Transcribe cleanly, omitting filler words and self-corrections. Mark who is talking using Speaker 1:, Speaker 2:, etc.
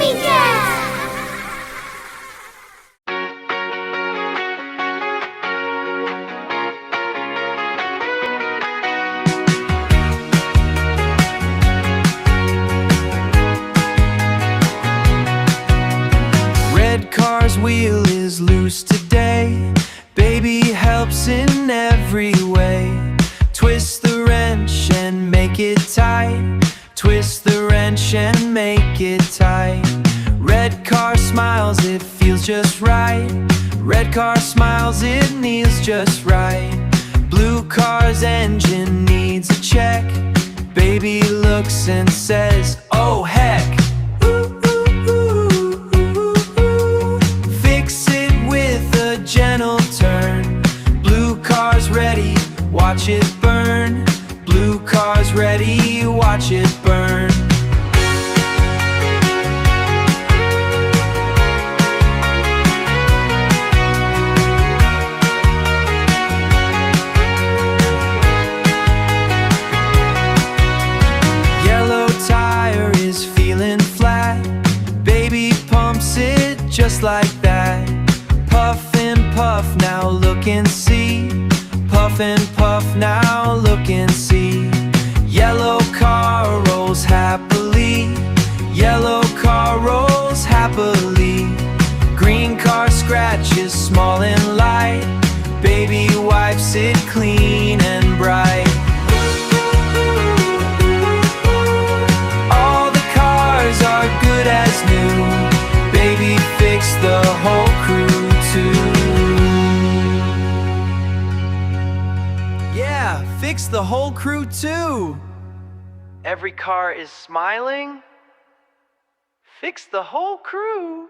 Speaker 1: LumiKids!
Speaker 2: Red car's wheel is loose today. Baby helps in every way. Twist the wrench and make it tight. Twist the wrench and make it tight. Red car smiles, it feels just right. Red car smiles, it kneels just right. Blue car's engine needs a check. Baby looks and says, oh heck. Gentle turn. Blue car's ready, watch it burn. Blue car's ready, watch it burn. Yellow tire is feeling flat. Baby pumps it just like that. Puff and puff, now look and see. Puff and puff, now look and see. Yellow car rolls happily. Yellow car rolls happily. Green car scratches small and light. Baby wipes it clean and bright. All the cars are good as new. Baby fixed the whole crew too. Yeah, fix the whole crew too. Every car is smiling. Fix the whole crew.